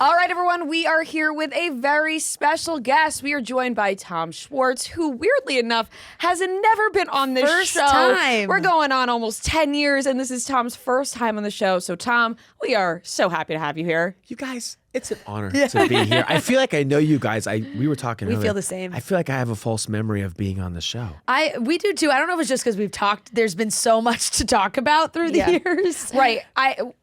All right, everyone, we are here with a very special guest. We are joined by Tom Schwartz, who, weirdly enough, has never been on this First show. time. We're going on almost 10 years, and this is Tom's first time on the show. So, Tom, we are so happy to have you here. You guys, it's an honor to be here. I feel like I know you guys. We were talking earlier. We feel the same. I feel like I have a false memory of being on the show. We do too. I don't know if it's just because we've talked. There's been so much to talk about through the years. Right.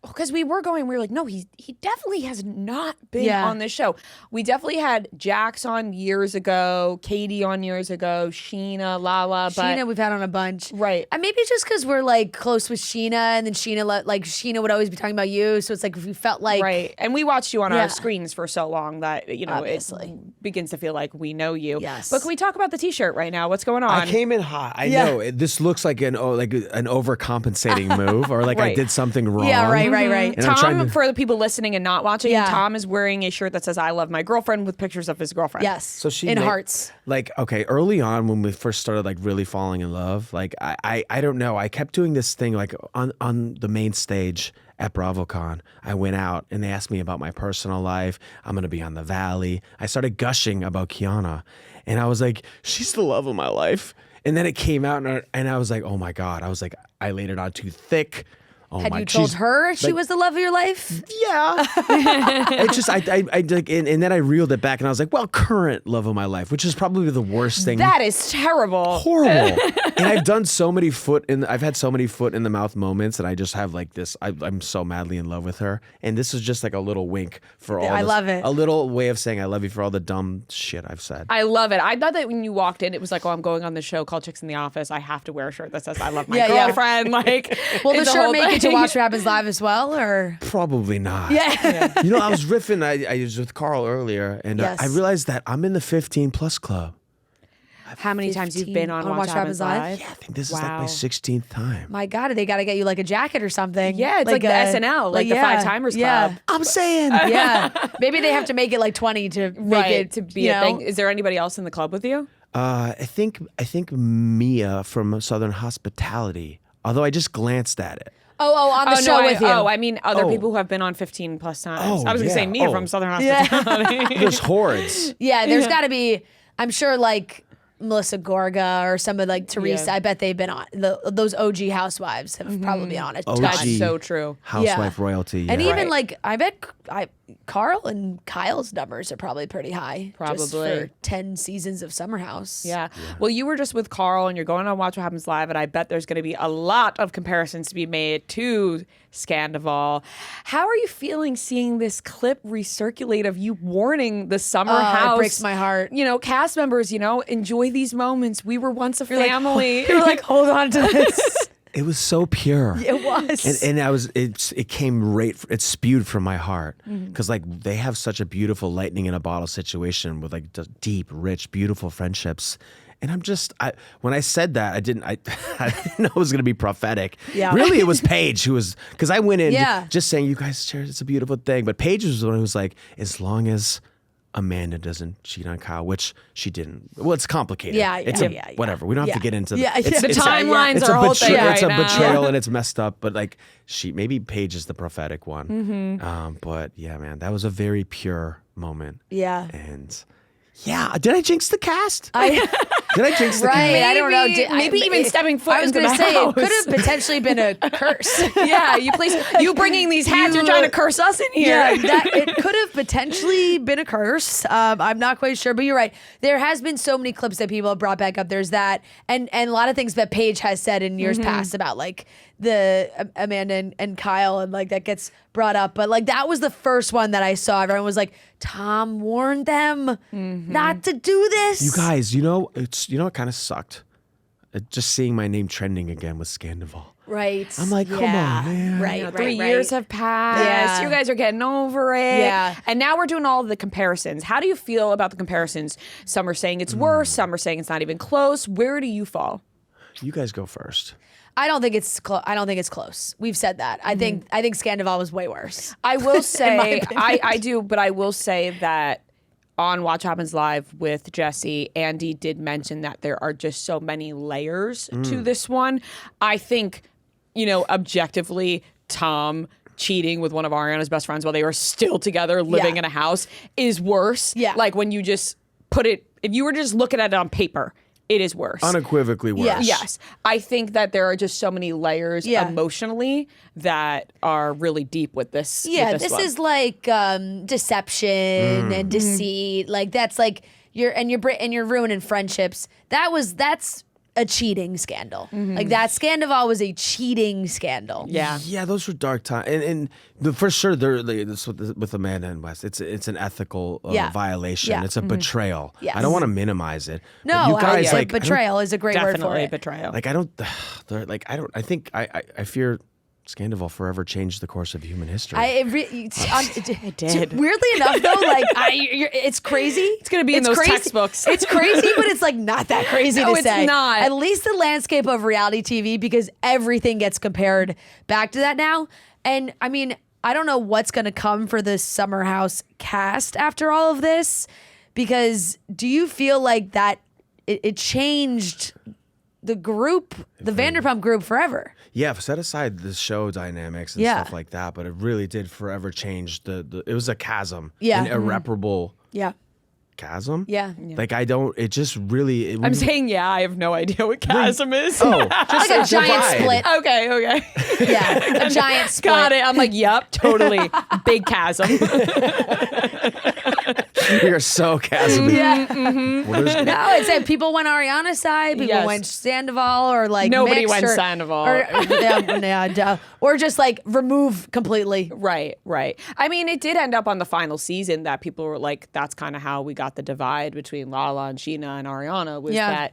Because we were like, no, he definitely has not been on this show. We definitely had Jax on years ago, Katie on years ago, Sheena, Lala. Sheena, we've had on a bunch. Right. And maybe it's just because we're like close with Sheena, and then Sheena would always be talking about you. So it's like if we felt like. Right. And we watched you on our screens for so long that, Obviously. it begins to feel like we know you. Yes. But can we talk about the t-shirt right now? What's going on? I came in hot. I know. This looks like an overcompensating move, or like I did something wrong. Yeah, right. And Tom, for the people listening and not watching, Tom is wearing a shirt that says "I love my girlfriend" with pictures of his girlfriend. Yes. So she in hearts. Like, okay, early on when we first started like really falling in love, like I don't know. I kept doing this thing like on the main stage at BravoCon. I went out and they asked me about my personal life. I'm going to be on the Valley. I started gushing about Kiana. And I was like, she's the love of my life. And then it came out and I was like, oh my God. I was like, I laid it on too thick. Oh Had my, you told her she was the love of your life? Yeah. It's just, I like, and then I reeled it back and I was like, well, current love of my life, which is probably the worst thing. That is terrible. Horrible. And I've done so many I've had so many foot in the mouth moments, and I just have like this, I'm so madly in love with her. And this is just like a little wink for all I love it. A little way of saying I love you for all the dumb shit I've said. I love it. I thought that when you walked in, it was like, oh, I'm going on this show called Chicks in the Office. I have to wear a shirt that says I love my girlfriend. Like, will the it's a shirt whole make it to thing. Watch What Happens Live as well, or? Probably not. Yeah. You know, I was riffing, I was with Carl earlier, and I realized that I'm in the 15 plus club. How many times you've been on Watch What Happens Live? Yeah, I think this is like my 16th time. My God, they got to get you like a jacket or something. Yeah, it's like the SNL, like the Five Timers Club. I'm saying. Yeah. Maybe they have to make it like 20 to make it to be a thing. Is there anybody else in the club with you? I think Mia from Southern Hospitality, although I just glanced at it. On the show with you. Oh, I mean other people who have been on 15 plus times. I was going to say Mia from Southern Hospitality. There's hordes. Yeah, there's got to be, I'm sure like Melissa Gorga or some of like Teresa. I bet they've been on those OG housewives have probably been on a ton. That's so true. Housewife royalty. Yeah. And even like I bet Carl and Kyle's numbers are probably pretty high. Probably. Just for 10 seasons of Summer House. Yeah. Well, you were just with Carl and you're going on Watch What Happens Live, and I bet there's going to be a lot of comparisons to be made to Scandoval. How are you feeling seeing this clip recirculate of you warning the Summer House? It breaks my heart. Cast members, enjoy these moments. We were once a family. You're like, hold on to this. It was so pure. It was. And it came it spewed from my heart. Because like they have such a beautiful lightning in a bottle situation with like deep, rich, beautiful friendships. And when I said that, I didn't know it was going to be prophetic. Yeah. Really, it was Paige who was, because I went in just saying, you guys share, it's a beautiful thing. But Paige was the one who was like, as long as Amanda doesn't cheat on Kyle, which she didn't. Well, it's complicated. Whatever. We don't have to get into the timelines are a whole thing right It's a now. betrayal and it's messed up. But like maybe Paige is the prophetic one. But yeah, man, that was a very pure moment. Yeah. And yeah, did I jinx the cast? Did I jinx the cast? I don't know. Maybe even stepping foot into the house. I was going to say, it could have potentially been a curse. You bringing these hats, you're trying to curse us in here. Yeah, it could have potentially been a curse. I'm not quite sure, but you're right. There has been so many clips that people have brought back up. There's that, and a lot of things that Paige has said in years past about like the Amanda and Kyle, and like that gets brought up. But like that was the first one that I saw. Everyone was like, Tom warned them not to do this. You guys, it kind of sucked. Just seeing my name trending again with Scandoval. Right. I'm like, come on, man. Right. 3 years have passed. Yeah. You guys are getting over it. Yeah. And now we're doing all of the comparisons. How do you feel about the comparisons? Some are saying it's worse. Some are saying it's not even close. Where do you fall? You guys go first. I don't think it's close. We've said that. I think Scandoval was way worse. I will say, opinion. I do, but I will say that on Watch What Happens Live with Jesse, Andy did mention that there are just so many layers to this one. I think, objectively, Tom cheating with one of Ariana's best friends while they were still together living in a house is worse. Yeah. Like when you just put it, if you were just looking at it on paper, it is worse. Unequivocally worse. Yeah. Yes. I think that there are just so many layers emotionally that are really deep with this. Yeah, with this one. is like deception and deceit. Like that's like you're ruining friendships. That's a cheating scandal. Like that Scandoval was a cheating scandal. Yeah. Yeah, those were dark times, and for sure, this with Amanda and West, it's an ethical violation. Yeah. It's a betrayal. Yes. I don't want to minimize it. but No, you guys like betrayal is a great word for Definitely it. betrayal. Like I don't, I think I fear Scandoval forever changed the course of human history. It did. Weirdly enough, though, like it's crazy. It's gonna be in those textbooks. It's crazy, but it's like not that crazy No, to say. it's not. At least the landscape of reality TV, because everything gets compared back to that now. And I mean, I don't know what's gonna come for the Summer House cast after all of this, because do you feel like that it changed the group, the Vanderpump group, forever? Yeah, set aside the show dynamics and stuff like that, but it really did forever change the it was a chasm. Yeah. An irreparable Yeah. chasm. Yeah. Like it just really I'm saying, I have no idea what chasm is. Oh, Like just a giant divide. split. Okay. Yeah. A giant split. Got it. I'm like, yep, totally. Big chasm. We are so chasm. Yeah. Well, there's- No, it said people went Ariana's side, people Yes. went Sandoval, or like Nobody mixed, went or, Sandoval. or just like remove completely. Right. I mean, it did end up on the final season that people were like, that's kind of how we got the divide between Lala and Sheena and Ariana, was that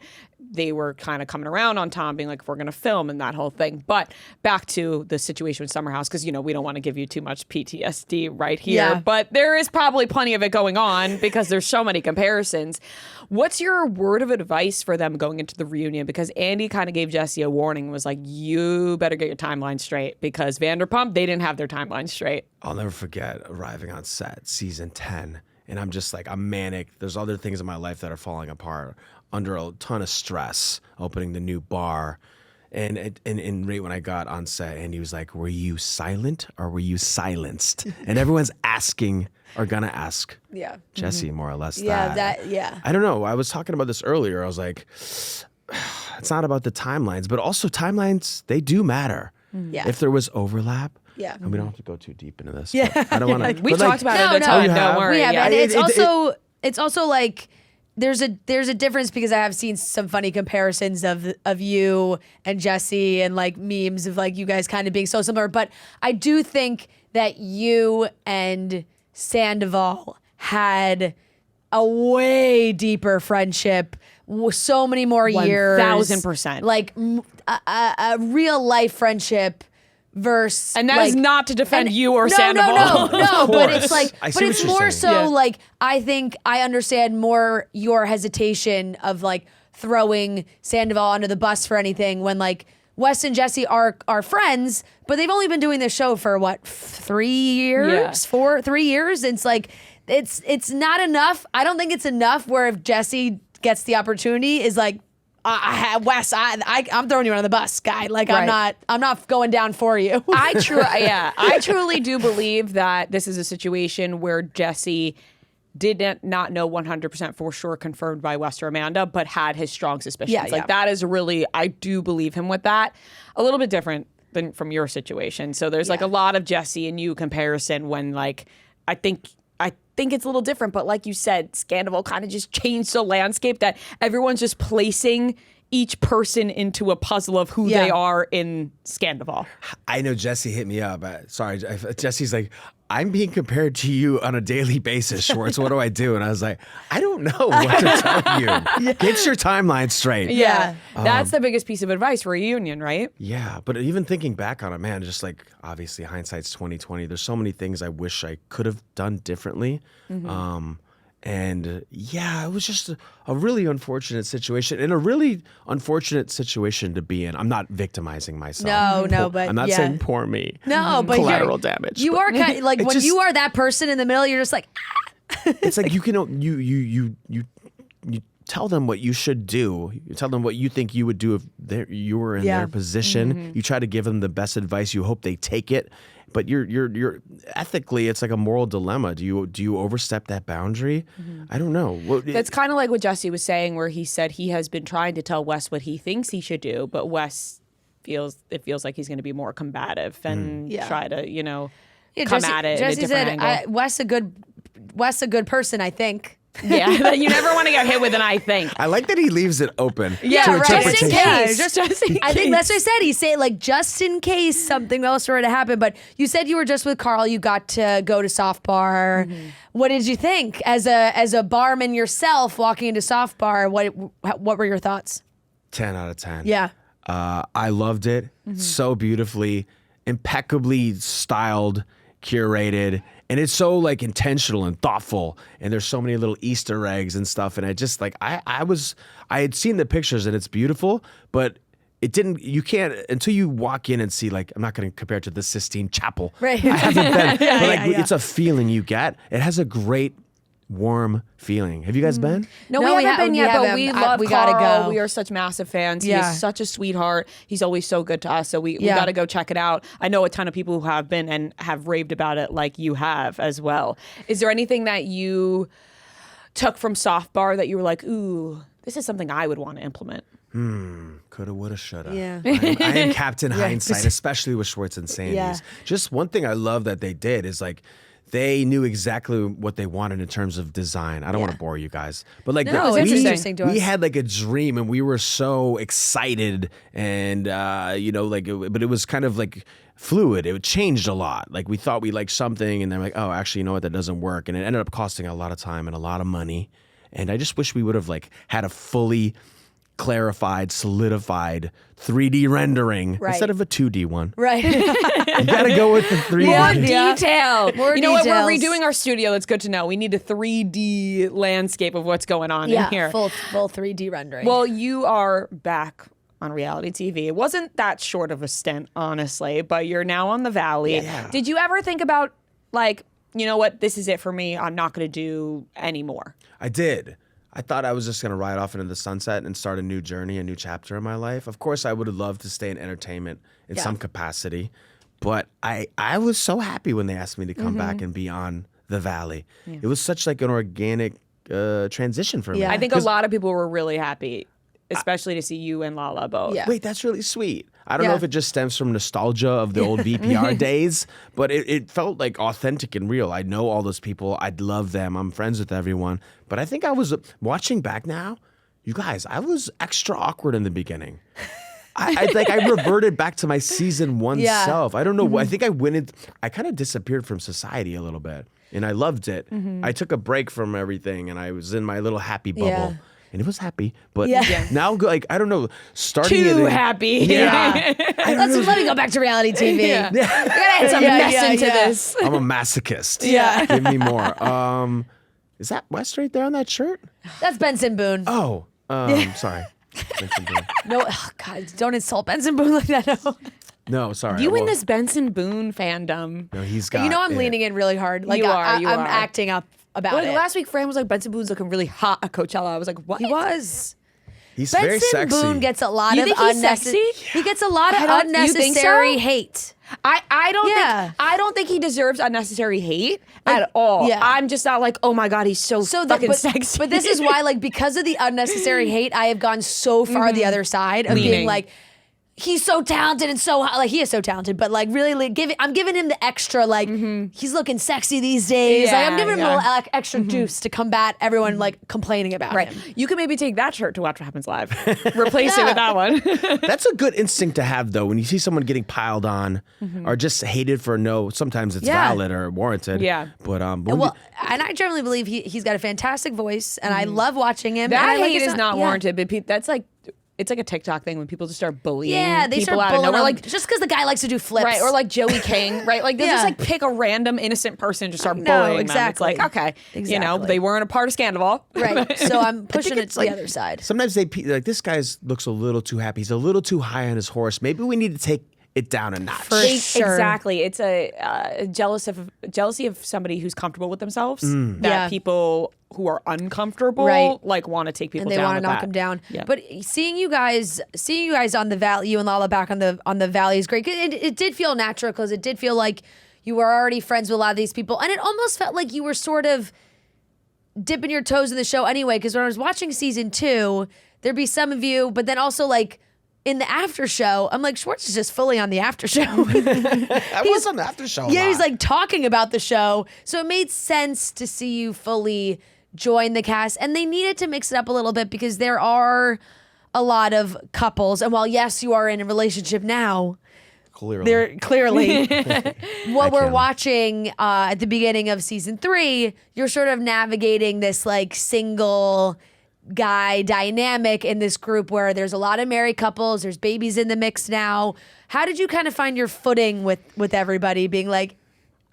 they were kind of coming around on Tom being like, if we're going to film and that whole thing. But back to the situation with Summer House, because, we don't want to give you too much PTSD right here. Yeah. But there is probably plenty of it going on because there's so many comparisons. What's your word of advice for them going into the reunion? Because Andy kind of gave Jesse a warning, was like, you better get your timeline straight, because Vanderpump, they didn't have their timeline straight. I'll never forget arriving on set, season 10, and I'm just like, I'm manic. There's other things in my life that are falling apart under a ton of stress, opening the new bar. And right when I got on set, Andy was like, were you silent or were you silenced? And everyone's asking, or gonna ask Yeah. Jesse more or less Yeah, that. I don't know. I was talking about this earlier. I was like, it's not about the timelines, but also timelines, they do matter. Yeah. If there was overlap, Yeah. and we don't have to go too deep into this. Yeah. but I don't want to. We talked about it a No, ton. you Don't have? worry. We have, yeah. and it's It- it's also like there's a difference, because I have seen some funny comparisons of you and Jesse, and like memes of like you guys kind of being so similar. But I do think that you and Sandoval had a way deeper friendship, so many more years, 1000%. like a real life friendship. Versus, And that is not to defend you or no, Sandoval. No, but it's course. like, I but see what it's you're more saying. so Yeah. like, I think I understand more your hesitation of like throwing Sandoval under the bus for anything, when like Wes and Jesse are friends, but they've only been doing this show for what, 3 years, Yeah. 3 years. And it's like, it's not enough. I don't think it's enough where if Jesse gets the opportunity, is like, Wes, I'm throwing you under the bus, guy. Like Right. I'm not going down for you. I truly do believe that this is a situation where Jesse did not know 100% for sure, confirmed by Wes or Amanda, but had his strong suspicions. Yeah, like yeah. that is really, I do believe him with that. A little bit different than from your situation. So there's like a lot of Jesse and you comparison when like, I think it's a little different, but like you said, Scandoval kind of just changed the landscape, that everyone's just placing each person into a puzzle of who they are in Scandoval. I know Jesse hit me up. Jesse's like, I'm being compared to you on a daily basis, Schwartz. What do I do? And I was like, I don't know what to tell you. Get your timeline straight. Yeah. That's the biggest piece of advice for a reunion, right? Yeah, but even thinking back on it, man, just like obviously hindsight's 2020. There's so many things I wish I could have done differently. And yeah, it was just a really unfortunate situation, and a really unfortunate situation to be in. I'm not victimizing myself. No, but I'm not yeah. saying poor me. No, but collateral damage. You but are kind of, like it when just- you are that person in the middle, you're just like, It's like you tell them what you should do. You tell them what you think you would do if you were in their position. You try to give them the best advice. You hope they take it. But you're ethically, it's like a moral dilemma. Do you overstep that boundary? I don't know. That's kind of like what Jesse was saying, where he said he has been trying to tell Wes what he thinks he should do, but Wes feels like he's going to be more combative and try to, come at it Jesse in a different angle. Wes a good person, I think. Yeah, you never want to get hit with an "I think." I like that he leaves it open to right. interpretation. Just in case. Just in case. I think that's what I said. He said like just in case something else were to happen. But you said you were just with Carl. You got to go to Soft Bar. What did you think as a barman yourself walking into Soft Bar? What were your thoughts? 10 out of 10. Yeah. I loved it. So beautifully, impeccably styled, curated. And it's so like intentional and thoughtful, and there's so many little Easter eggs and stuff. And I just like I had seen the pictures and it's beautiful, but you can't until you walk in and see, like, I'm not going to compare it to the Sistine Chapel. Right. I haven't been, but like it's a feeling you get. It has a great warm feeling. Have you guys been? No, we haven't been yet, but we love we Carl. gotta go. We are such massive fans. Yeah. He's such a sweetheart. He's always so good to us. So we got to go check it out. I know a ton of people who have been and have raved about it like you have as well. Is there anything that you took from Soft Bar that you were like, ooh, this is something I would want to implement? Coulda, woulda, shoulda. Yeah. I am Captain Hindsight, especially with Schwartz and Sandy's. Yeah. Just one thing I love that they did is like, they knew exactly what they wanted in terms of design. I don't want to bore you guys, but like No, it's interesting to us. we had like a dream, and we were so excited, and but it was kind of like fluid. It changed a lot. Like we thought we liked something, and they're like, oh, actually, you know what? That doesn't work, and it ended up costing a lot of time and a lot of money. And I just wish we would have like had a fully clarified, solidified 3D rendering instead of a 2D one. Right. You gotta go with the 3D. More detail. More you know what? details. We're redoing our studio. That's good to know. We need a 3D landscape of what's going on in here. full 3D rendering. Well, you are back on reality TV. It wasn't that short of a stint, honestly, but you're now on the Valley. Yeah. Did you ever think about, like, you know what? This is it for me. I'm not going to do any more. I did. I thought I was just going to ride off into the sunset and start a new journey, a new chapter in my life. Of course, I would have loved to stay in entertainment in some capacity, but I was so happy when they asked me to come back and be on the Valley. Yeah. It was such like an organic transition for me. Yeah. I think a lot of people were really happy, especially to see you and Lala both. Yeah. Wait, that's really sweet. I don't know if it just stems from nostalgia of the old VPR days, but it felt like authentic and real. I know all those people. I love them. I'm friends with everyone. But I think I was watching back now, you guys, I was extra awkward in the beginning. I reverted back to my season 1 self. I don't know. I think I kind of disappeared from society a little bit, and I loved it. I took a break from everything, and I was in my little happy bubble. Yeah. And it was happy, but Yeah. now, like, I don't know, starting it Too in- happy. Yeah. Let me go back to reality TV. Yeah. We're gonna add some mess into this. I'm a masochist. Yeah. Give me more. Is that West right there on that shirt? That's Benson Boone. Oh, sorry. No, God, don't insult Benson Boone like that. No. No, sorry. You I in won't. this Benson Boone fandom. No, he's got You know I'm it. leaning in really hard. Like You are, I'm are. acting up about Like it. last week, Fran was like, Benson Boone's looking really hot at Coachella. I was like, what? He was. He's very Benson sexy. Boone gets a lot You of think he's unnecessary. sexy? He gets a lot of You think so? unnecessary hate. I don't think he deserves unnecessary hate at all. yeah. I'm just not like, oh my God, he's so fucking but, sexy. But this is why, like, because of the unnecessary hate, I have gone so far the other side of being Leaning. like, he's so talented and so like he is so talented, but like really like, I'm giving him the extra like he's looking sexy these days. Like I'm giving him a little extra juice to combat everyone like complaining about right. him. You can maybe take that shirt to Watch What Happens Live. Replace it with that one. That's a good instinct to have, though, when you see someone getting piled on or just hated for no. Sometimes it's Yeah. valid or warranted. Yeah. But Well, and I generally believe he's got a fantastic voice, and I love watching him. and That I like hate his is not yeah. warranted, but that's like, it's like a TikTok thing when people just start bullying Yeah, they people start out of bullying nowhere. him Like, just because the guy likes to do flips, right, or like Joey King, right? Like they'll just Yeah. like pick a random innocent person and just start No, bullying exactly. them. It's like, okay, you know, Exactly. they weren't a part of Scandoval. right? So I'm pushing it it's to like- the other side. sometimes like this guy looks a little too happy. He's a little too high on his horse. Maybe we need to take it down a notch. For sure. Exactly. It's a jealousy of somebody who's comfortable with themselves. That Yeah. people who are uncomfortable Right. like want to take people and they down. want to with knock that. them down. Yeah. But seeing you guys on the valley, you and Lala back on the valley is great. It did feel natural because it did feel like you were already friends with a lot of these people, and it almost felt like you were sort of dipping your toes in the show anyway. Because when I was watching season 2, there'd be some of you, but then also like in the after show, I'm like, Schwartz is just fully on the after show. I was on the after show. Yeah, he's like talking about the show. So it made sense to see you fully join the cast. And they needed to mix it up a little bit because there are a lot of couples. And while, yes, you are in a relationship now, clearly. they're clearly what we're can't. watching at the beginning of season 3, you're sort of navigating this like single guy dynamic in this group where there's a lot of married couples, there's babies in the mix now. How did you kind of find your footing with everybody being like,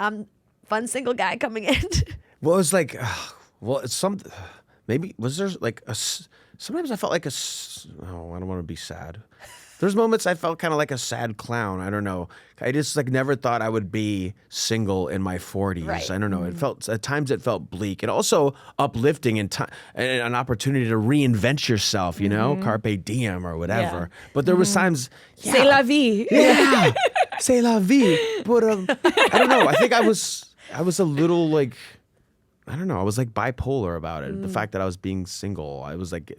I'm fun single guy coming in? Well, it was like, it's maybe, was there like sometimes I felt like I don't want to be sad. There's moments I felt kind of like a sad clown. I don't know. I just like never thought I would be single in my 40s. Right. I don't know. It felt at times it felt bleak and also uplifting and an opportunity to reinvent yourself. You know, carpe diem or whatever. But there was times. Yeah, C'est la vie. Yeah, c'est la vie. But I don't know. I think I was a little like, I don't know. I was like bipolar about it. The fact that I was being single, I was like,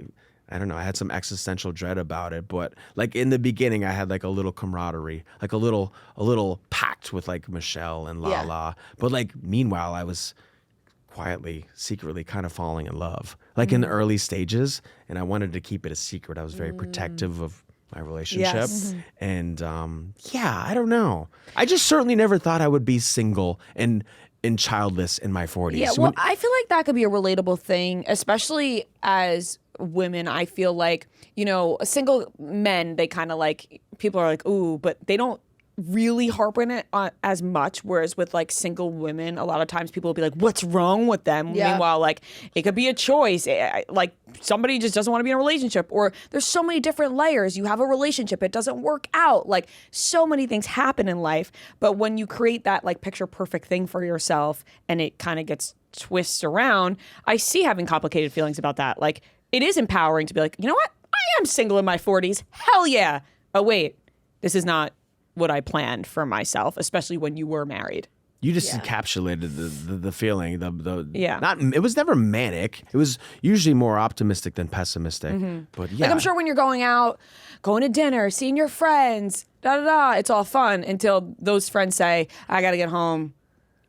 I don't know. I had some existential dread about it, but like in the beginning, I had like a little camaraderie, like a little pact with like Michelle and Lala. But like meanwhile, I was quietly, secretly kind of falling in love, like in the early stages, and I wanted to keep it a secret. I was very protective of my relationship, Yes. and I don't know. I just certainly never thought I would be single and childless in my 40s. Yeah, well, I feel like that could be a relatable thing, especially as women. I feel like, single men, they kind of like, people are like, ooh, but they don't really harp on it as much. Whereas with like single women, a lot of times people will be like, what's wrong with them? Yeah. Meanwhile, like it could be a choice. Like somebody just doesn't want to be in a relationship, or there's so many different layers. You have a relationship, it doesn't work out. Like so many things happen in life. But when you create that like picture perfect thing for yourself and it kind of gets twists around, I see having complicated feelings about that. Like it is empowering to be like, you know what? I am single in my 40s. Hell yeah. Oh, wait, this is not what I planned for myself, especially when you were married. You just encapsulated the feeling. It was never manic. It was usually more optimistic than pessimistic. But yeah, Like I'm sure when you're going out, going to dinner, seeing your friends, it's all fun until those friends say, I got to get home.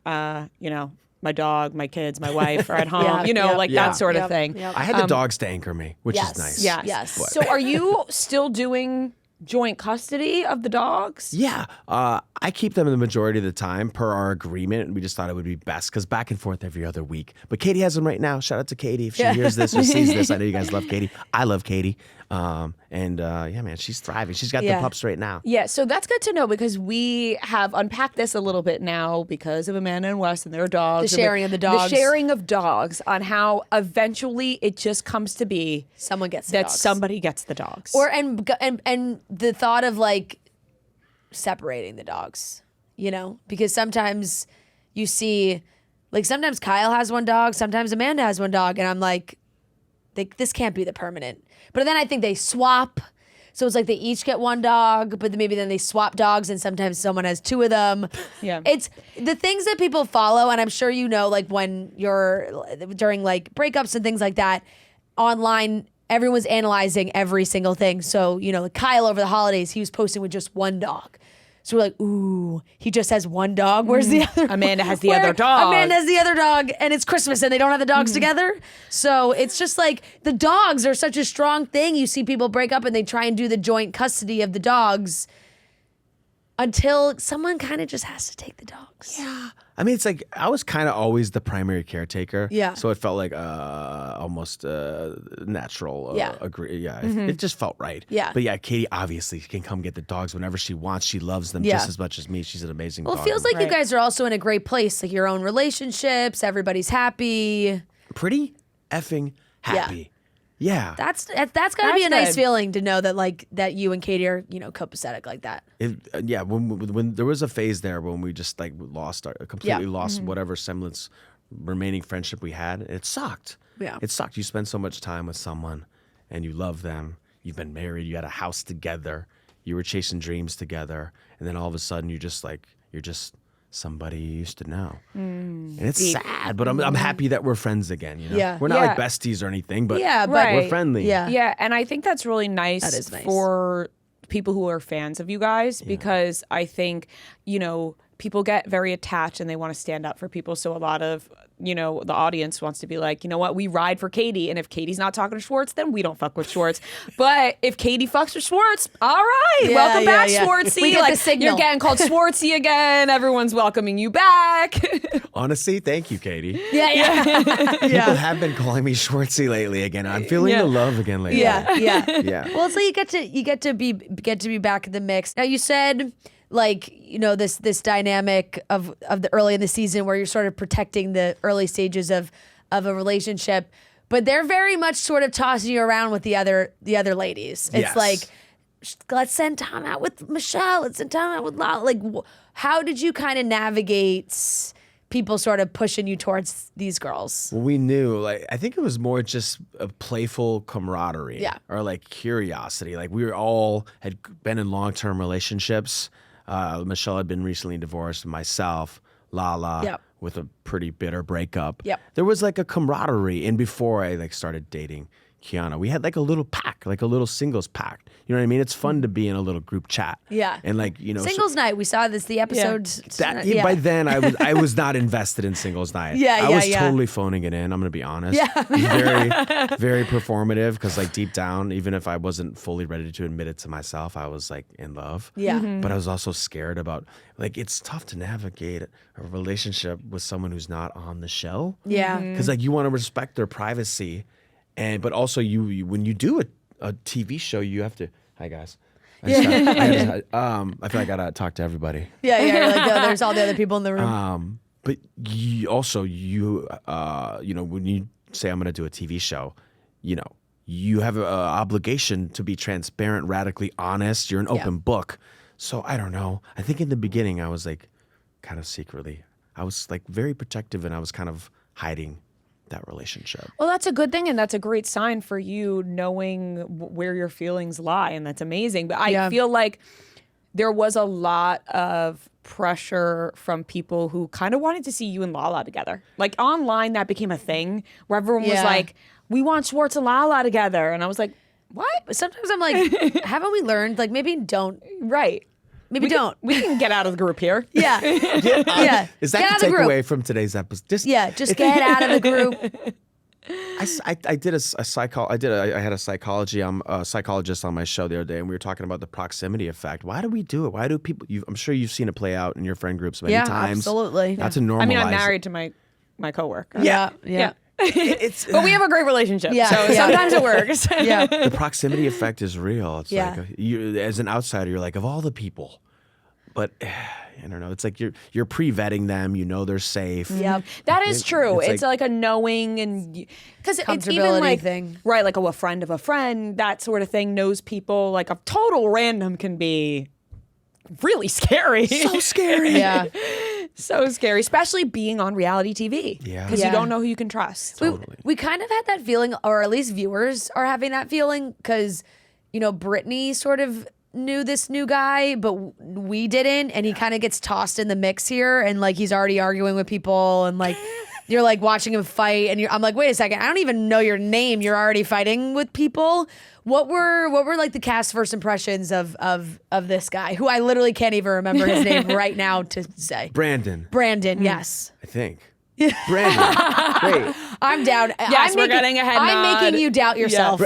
My dog, my kids, my wife are at home, that sort of thing. Yep. I had the dogs to anchor me, which Yes. is nice. Yeah. Yes. So are you still doing joint custody of the dogs? Yeah, I keep them the majority of the time per our agreement. We just thought it would be best because back and forth every other week. But Katie has them right now. Shout out to Katie if she hears this or sees this. I know you guys love Katie. I love Katie. Man, she's thriving. She's got the pups right now. Yeah, so that's good to know because we have unpacked this a little bit now because of Amanda and Wes and their dogs. The sharing of the dogs. The sharing of dogs on how eventually it just comes to be Someone gets the that dogs. somebody gets the dogs. And the thought of like separating the dogs, because sometimes you see, like sometimes Kyle has one dog, sometimes Amanda has one dog, and I'm like, this can't be the permanent. But then I think they swap. So it's like they each get one dog, but maybe then they swap dogs and sometimes someone has two of them. Yeah. It's the things that people follow, and I'm sure like when you're during like breakups and things like that, online, everyone's analyzing every single thing. So, like Kyle over the holidays, he was posting with just one dog. So we're like, ooh, he just has one dog. Where's the other? Amanda has the other dog. Amanda has the other dog, and it's Christmas, and they don't have the dogs together. So it's just like the dogs are such a strong thing. You see people break up, and they try and do the joint custody of the dogs until someone kind of just has to take the dogs. Yeah. I mean, it's like I was kind of always the primary caretaker. Yeah. So it felt like almost natural. Yeah. Agree. Yeah. It just felt right. Yeah. But yeah, Katie obviously can come get the dogs whenever she wants. She loves them Yeah. just as much as me. She's an amazing Well, dog. it feels like you Right. guys are also in a great place, like your own relationships. Everybody's happy. pretty effing happy. Yeah. That's gotta be a That's nice good. feeling to know that like that you and Katie are copacetic like that. Yeah, when there was a phase there when we just like completely lost whatever semblance remaining friendship we had. It sucked. Yeah. It sucked. You spend so much time with someone and you love them. You've been married. You had a house together. You were chasing dreams together, and then all of a sudden you're just somebody you used to know, and it's sad. But I'm happy that we're friends again. You know? Yeah. We're not like Yeah. besties or anything, but Yeah, but- Right. we're friendly. Yeah. Yeah, and I think that's really nice, That is nice. for people who are fans of you guys because I think, people get very attached and they want to stand up for people. So a lot of, the audience wants to be like, you know what, we ride for Katie. And if Katie's not talking to Schwartz, then we don't fuck with Schwartz. But if Katie fucks with Schwartz, all right, Yeah, welcome back, yeah. Schwartzy. We get the signal. You're getting called Schwartzy again. Everyone's welcoming you back. Honestly, thank you, Katie. Yeah. People have been calling me Schwartzy lately again. I'm feeling the love again lately. Yeah. Yeah. Well, it's like you get to be back in the mix. Now you said like this dynamic of the early in the season where you're sort of protecting the early stages of a relationship, but they're very much sort of tossing you around with the other ladies. It's Yes. like, let's send Tom out with Michelle. Let's send Tom out with Lala. Like, how did you kind of navigate people sort of pushing you towards these girls? Well, we knew, I think it was more just a playful camaraderie, Yeah. or like curiosity. Like we had been in long-term relationships. Michelle had been recently divorced. Myself, Lala, Yep. with a pretty bitter breakup. Yep. There was like a camaraderie. And before I started dating Kiana, we had like a little pack, like a little singles pack. You know what I mean? It's fun to be in a little group chat. Yeah. And Singles night. We saw the episode. By then I was not invested in singles night. I was totally phoning it in. I'm gonna be honest. Yeah. Very, very performative because deep down, even if I wasn't fully ready to admit it to myself, I was in love. Yeah. But I was also scared about it's tough to navigate a relationship with someone who's not on the show. Yeah. Because you want to respect their privacy, but also you when you do a TV show, you have to. Hi guys. I feel like I gotta talk to everybody. Yeah. You're like, no, there's all the other people in the room. But you when you say I'm gonna do a TV show, you have an obligation to be transparent, radically honest. You're an open book. So I don't know. I think in the beginning I was kind of secretly, I was very protective, and I was kind of hiding that relationship. Well, that's a good thing, and that's a great sign for you knowing where your feelings lie, and that's amazing. But I feel like there was a lot of pressure from people who kind of wanted to see you and Lala together. Like online, that became a thing where everyone was like, "We want Schwartz and Lala together," and I was like, "What?" But sometimes I'm like, haven't we learned? Like maybe don't. Right. Maybe don't. We can get out of the group here. Yeah. Yeah. Is Get out that of the the group. takeaway from today's episode? Just get out of the group. I did I had a psychologist on my show the other day, and we were talking about the proximity effect. Why do we do it? Why do people? I'm sure you've seen it play out in your friend groups many times. Absolutely. Not to normalize. I mean, I'm married to my coworker. Yeah. It's But we have a great relationship. Yeah. So Yeah. sometimes it works. Yeah. the proximity effect is real. It's Yeah. you, as an outsider, you're like, of all the people, but I don't know. It's like you're pre-vetting them. You know they're safe. Yep. That is true. it's It's like a knowing, and because it's even Comfortability thing. right? Like a friend of a friend, that sort of thing knows people. Like a total random can be really scary. So scary. Yeah. So scary, especially being on reality TV. Yeah. Because Yeah. you don't know who you can trust. We kind of had that feeling, or at least viewers are having that feeling, because, Brittany sort of knew this new guy, but we didn't. And he kind of gets tossed in the mix here. And he's already arguing with people. And you're watching him fight. And I'm like, wait a second, I don't even know your name. You're already fighting with people. What were the cast first impressions of this guy, who I literally can't even remember his name right now to say? Brandon, Yes. I think. Brandon. Wait. I'm down. Yes, we're getting a head I'm nod. making you doubt yourself.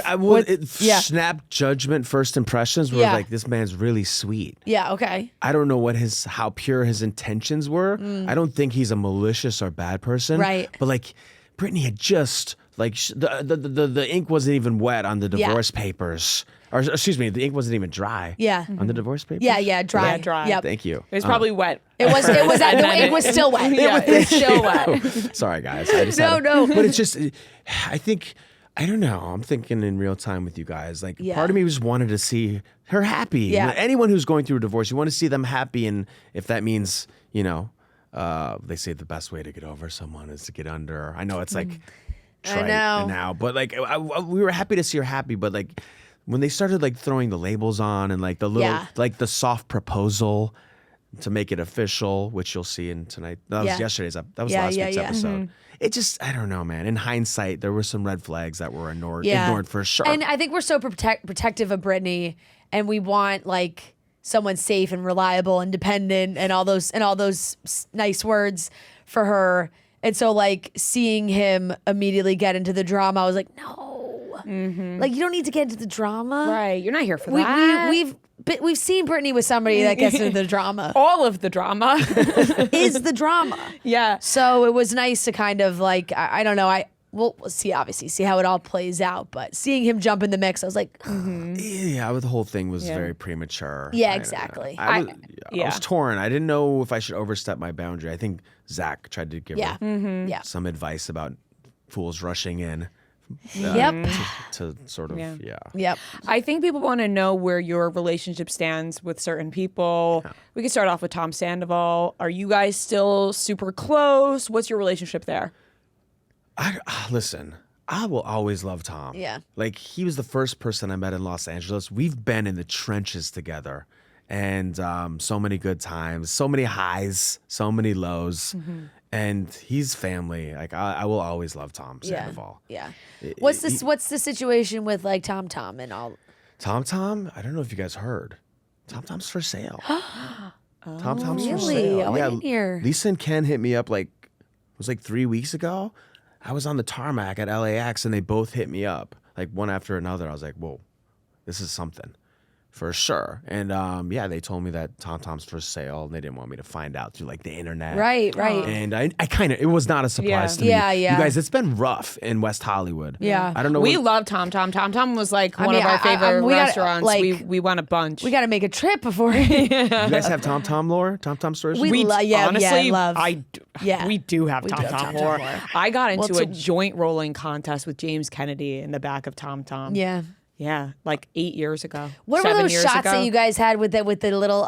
Snap judgment, first impressions were Yeah. this man's really sweet. Yeah, okay. I don't know how pure his intentions were. I don't think he's a malicious or bad person. Right. But Brittany had just the ink wasn't even wet on the divorce papers. Or excuse me, the ink wasn't even dry. Yeah. On the divorce papers? Yeah, dry. Yeah, dry. Yep. Thank you. It was probably wet. It was the ink was still wet. Yeah, it was still wet. Sorry, guys. I just No. But it's just, I think I don't know. I'm thinking in real time with you guys. Like, Yeah. part of me just wanted to see her happy. Yeah. Anyone who's going through a divorce, you want to see them happy. And if that means, they say the best way to get over someone is to get under. I know it's like trite know. now, but like we were happy to see her happy. But like when they started like throwing the labels on and like the little, Yeah. like the soft proposal to make it official, which you'll see in tonight. That was Yeah. yesterday's. That was Yeah, last yeah, week's yeah. episode. It just, I don't know, man. In hindsight, there were some red flags that were ignored for sure. And I think we're so protective of Brittany, and we want like someone safe and reliable and dependent and all those nice words for her. And so like seeing him immediately get into the drama, I was like, no, like you don't need to get into the drama. Right. You're not here for that. We've seen Brittany with somebody that gets into the drama. all of the drama. Is the drama. Yeah. So it was nice to kind of like, I don't know, we'll see how it all plays out. But seeing him jump in the mix, I was like, Yeah, the whole thing was very premature. Yeah, I don't know. exactly. I yeah. was torn. I didn't know if I should overstep my boundary. I think Zach tried to give yeah, her yeah. some advice about fools rushing in. Yep. To sort of, Yep. I think people want to know where your relationship stands with certain people. We can start off with Tom Sandoval. Are you guys still super close? What's your relationship there? Listen, I will always love Tom. Yeah. Like, he was the first person I met in Los Angeles. We've been in the trenches together. And so many good times, so many highs, so many lows. And he's family. Like, I will always love Tom Sandoval. Yeah. What's the situation with like TomTom and all? TomTom, I don't know if you guys heard. TomTom's for sale. TomTom's for really? sale. Oh, I didn't hear. Lisa and Ken hit me up it was like 3 weeks ago. I was on the tarmac at LAX and they both hit me up, like one after another. I was like, whoa, this is something. For sure. And they told me that TomTom's for sale and they didn't want me to find out through like the internet. Right. And I kind of, it was not a surprise to me. Yeah. You guys, it's been rough in West Hollywood. Yeah. I don't know. We love TomTom. TomTom was like one mean, of our favorite we gotta, restaurants. like- we went a bunch. We got to make a trip before. You guys have TomTom lore? TomTom stories? We honestly, love. we do have We do have TomTom TomTom lore. lore. I got into Well, a joint rolling contest with James Kennedy in the back of TomTom. Yeah. Yeah, like 8 years ago. What were 7 those years shots ago. that you guys had with the little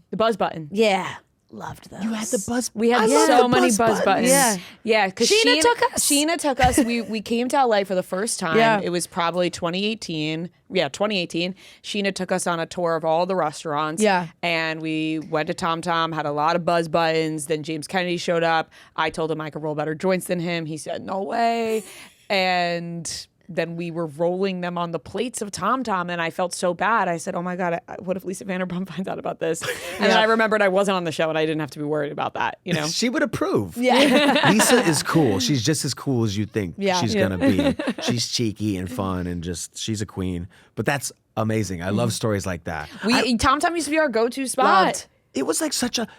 The buzz button. Yeah. Loved those. You had the buzz. We had I love so the many buzz buzz buttons. Yeah. Yeah, because Sheena took us. Sheena took us. We came to LA for the first time. Yeah. It was probably 2018. Yeah, 2018. Sheena took us on a tour of all the restaurants. Yeah. And we went to TomTom, had a lot of buzz buttons. Then James Kennedy showed up. I told him I could roll better joints than him. He said, no way. And then we were rolling them on the plates of TomTom, and I felt so bad. I said, oh my God, what if Lisa Vanderpump finds out about this? And then I remembered I wasn't on the show and I didn't have to be worried about that, you know? She would approve. Yeah. Lisa is cool. She's just as cool as you think she's Yeah. going to be. She's cheeky and fun and she's a queen. But that's amazing. I love stories like that. TomTom used to be our go-to spot. Loved. It was like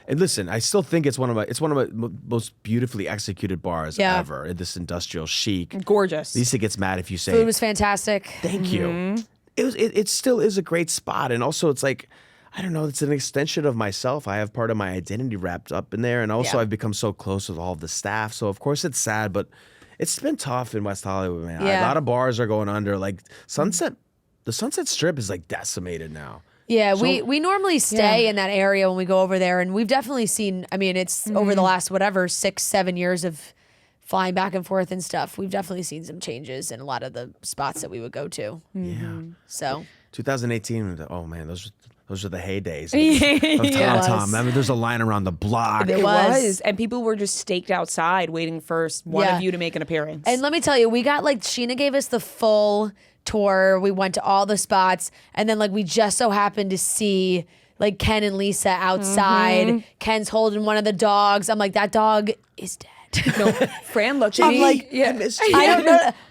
and listen, I still think it's one of my most beautifully executed bars ever. In this industrial chic. Gorgeous. Lisa gets mad if you say Food was fantastic. thank you. It still is a great spot. And also it's like, I don't know, it's an extension of myself. I have part of my identity wrapped up in there. And also I've become so close with all of the staff. So of course it's sad, but it's been tough in West Hollywood, man. Yeah. A lot of bars are going under. Like the Sunset Strip is like decimated now. Yeah, we normally stay in that area when we go over there, and we've definitely seen. I mean, it's over the last 6-7 years of flying back and forth and stuff. We've definitely seen some changes in a lot of the spots that we would go to. Yeah. So 2018. Oh man, those are the heydays of TomTom. I mean, there's a line around the block. It was. was. And people were just staked outside waiting for one of you to make an appearance. And let me tell you, we got Sheena gave us the full tour. We went to all the spots, and then we just so happened to see Ken and Lisa outside. Ken's holding one of the dogs. I'm like, that dog is dead. no, Fran looked at I'm me. like, yeah. I missed you. I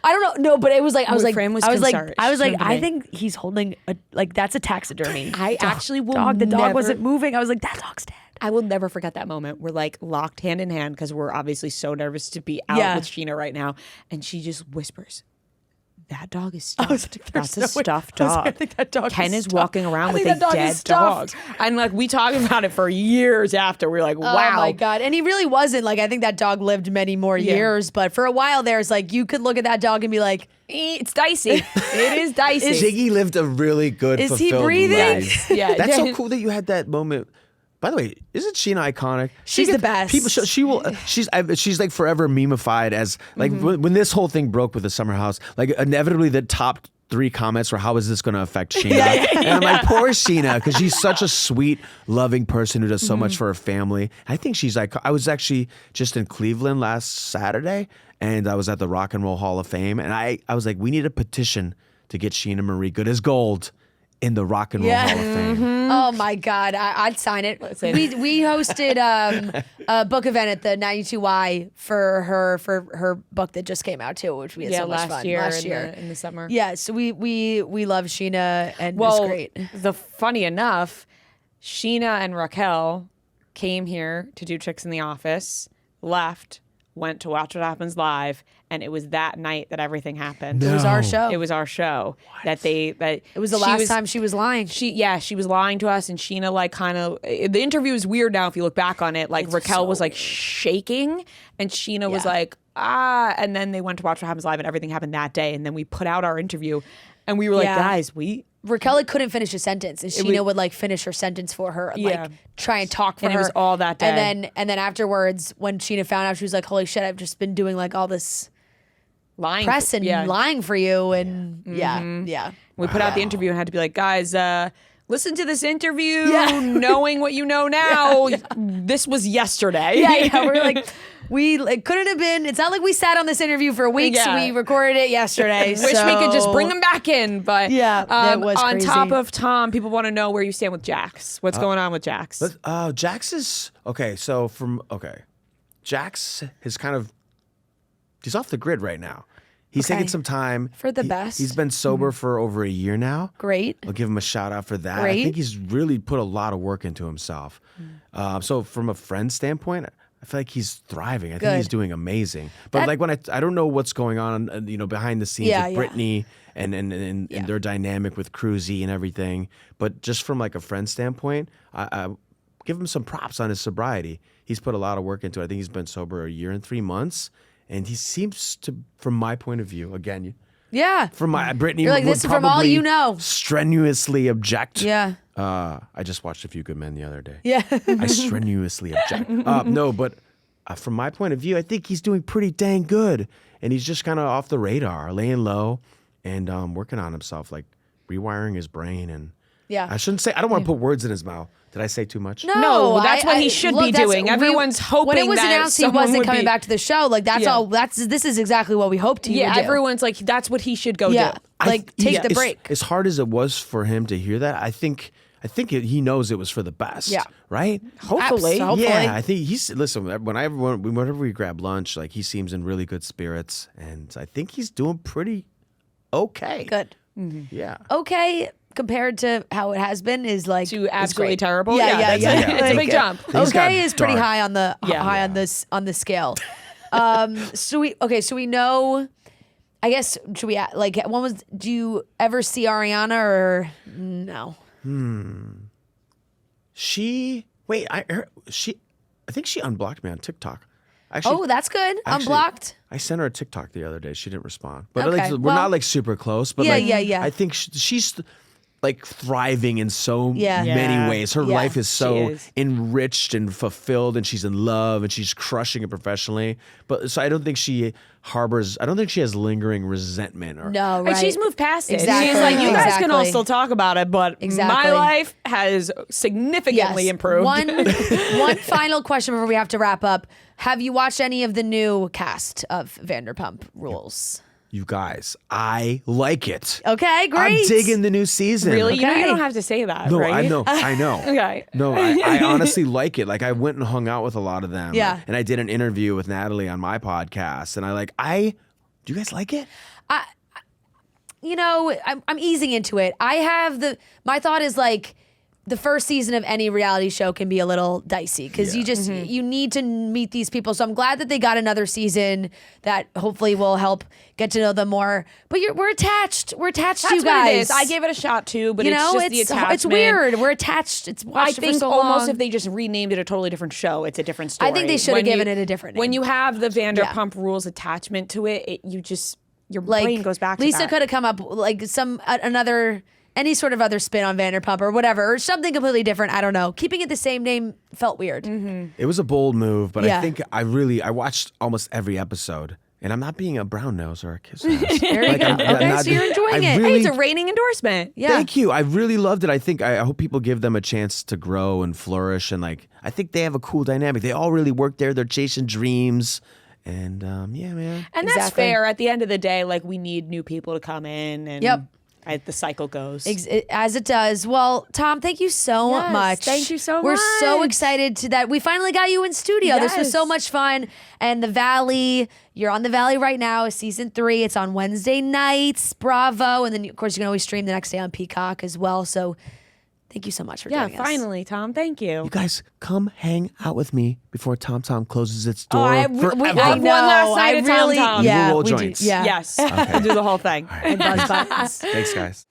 don't know. No, but it was I was like, Fran was I was concerned. I think he's holding that's a taxidermy. I actually will dog. The dog never- wasn't moving. I was like, that dog's dead. I will never forget that moment. We're locked hand in hand because we're obviously so nervous to be out with Sheena right now. And she just whispers, that dog is stuffed. That's a no way. stuffed I was dog. gonna think that dog Ken is is stuffed. walking around I with think a that dog dead is stuffed. dog. And like we talked about it for years after. We were like, wow. Oh my God. And he really wasn't. Like, I think that dog lived many more years, but for a while there's like, you could look at that dog and be like, It's dicey. It is dicey. Ziggy lived a really good, Is he fulfilled breathing? life. Yeah. That's so cool that you had that moment. By the way, isn't Sheena iconic? She's the best. People, she will. She's like forever memeified as like when this whole thing broke with the Summer House. Like inevitably, the top 3 comments were, "How is this going to affect Sheena?" And I'm like, poor Sheena, because she's such a sweet, loving person who does so much for her family. I think she's like. I was actually just in Cleveland last Saturday, and I was at the Rock and Roll Hall of Fame, and I was like, we need a petition to get Sheena Marie good as gold in the Rock and Roll Hall of Fame. oh my God, I'd sign it. We hosted a book event at the 92Y for her book that just came out too, which we had so much last fun year last year. in the summer. Yeah, so we love Sheena and Well, it's great. funny enough, Sheena and Raquel came here to do Chicks in the Office, left, went to Watch What Happens Live, and it was that night that everything happened. It was our show. It was our show that it was the last time she was lying. She was lying to us, and Sheena like kind of the interview is weird now if you look back on it. Like Raquel was like shaking, and Sheena was like and then they went to Watch What Happens Live, and everything happened that day. And then we put out our interview, and we were like, guys, Raquel like, couldn't finish a sentence, and Sheena would like finish her sentence for her, and, like try and talk for and her. it was all that day. And then afterwards, when Sheena found out, she was like, "Holy shit! I've just been doing like all this lying press and lying for you." And we put out the interview and had to be like, guys, listen to this interview, knowing what you know now. This was yesterday. We're like, it couldn't have been. It's not like we sat on this interview for weeks. Yeah. We recorded it yesterday. Wish we could just bring them back in, but it was on crazy. top of Tom, people want to know where you stand with Jax. What's going on with Jax? Jax is okay. So Jax is he's off the grid right now. He's taking some time For the best. He's been sober for over a year now. Great. I'll give him a shout out for that. I Great. think he's really put a lot of work into himself. So from a friend standpoint, I feel like he's thriving. I think he's doing amazing. But like when I don't know what's going on, behind the scenes with Brittany and their dynamic with Cruzy and everything. But just from like a friend standpoint, I give him some props on his sobriety. He's put a lot of work into it. I think he's been sober a year and 3 months. And he seems to, from my point of view, again, from my Brittany, You're like, would this is from all probably you know. strenuously object. Yeah. I just watched A Few Good Men the other day. Yeah. I strenuously object. No, but from my point of view, I think he's doing pretty dang good. And he's just kind of off the radar, laying low and working on himself, like rewiring his brain. And I shouldn't say, I don't want to put words in his mouth. Did I say too much? No, that's what he should be doing. Everyone's hoping when it was that announced he someone wasn't would coming be- back to the show. Like that's all. This is exactly what we hoped he would do. Everyone's like, that's what he should go Yeah. do. Like, take the break. As hard as it was for him to hear that, I think he knows it was for the best. Yeah. Right? Hopefully. Yeah, I think listen, whenever we grab lunch, like he seems in really good spirits, and I think he's doing pretty okay. Good. Yeah. Okay. Compared to how it has been is like To absolutely great. terrible. Yeah. It's a big jump. Things got Okay is pretty dark. high on the on the scale. So we know. I guess should we like when was? Do you ever see Ariana or no? I think she unblocked me on TikTok. Actually, Oh, that's good. Unblocked. I sent her a TikTok the other day. She didn't respond. But Okay, like, we're well- not like super close. But Yeah, like, yeah. I think she's like thriving in so Yeah. many Yeah. ways. Her Yeah, life is so she is. enriched and fulfilled, and she's in love, and she's crushing it professionally. But so I don't think she has lingering resentment or No, right. And she's moved past it. Exactly. She's like, you guys can all Exactly. still talk about it, but Exactly. my life has significantly improved. One final question before we have to wrap up. Have you watched any of the new cast of Vanderpump Rules? You guys, I like it. Okay, great. I'm digging the new season. Really? You know Okay. you don't have to say that, No, right? I know. Okay. No, I honestly like it. Like I went and hung out with a lot of them. Yeah. And I did an interview with Natalie on my podcast. And do you guys like it? I'm easing into it. My thought is like, the first season of any reality show can be a little dicey because you need to meet these people. So I'm glad that they got another season that hopefully will help get to know them more. But we're attached. We're attached to you That's what it guys. is. I gave it a shot too, but you it's know, just the attachment. it's weird. We're attached. It's I watched it for think so almost long. if they just renamed it a totally different show, it's a different story. I think they should have When given you- it a different When name. you have the Vanderpump Rules attachment to it, your brain goes back to Lisa that. could have come up like any sort of other spin on Vanderpump or whatever, or something completely different. I don't know. Keeping it the same name felt weird. It was a bold move, but Yeah. I think I watched almost every episode, and I'm not being a brown nose or a kiss ass. There you go. Okay, so you're enjoying it. Hey, it's a reigning endorsement. Yeah. Thank you. I really loved it. I hope people give them a chance to grow and flourish, and I think they have a cool dynamic. They all really work there. They're chasing dreams, and yeah, man. And that's Exactly. fair. At the end of the day, we need new people to come in, and Yep. the cycle goes. As it does. Well, Tom, thank you so Yes, much. thank you so We're so much. excited that we finally got you in studio. This was so Yes. much fun. And The Valley, you're on The Valley right now, season 3. It's on Wednesday nights, Bravo. And then, of course, you can always stream the next day on Peacock as well. So thank you so much for joining us. Finally, Tom. Thank you. You guys come hang out with me before TomTom closes its door I have forever. one last night at TomTom. Yeah, You roll we do. joints. Yeah. Yes. Do the whole thing. And buzz buttons. Thanks, guys.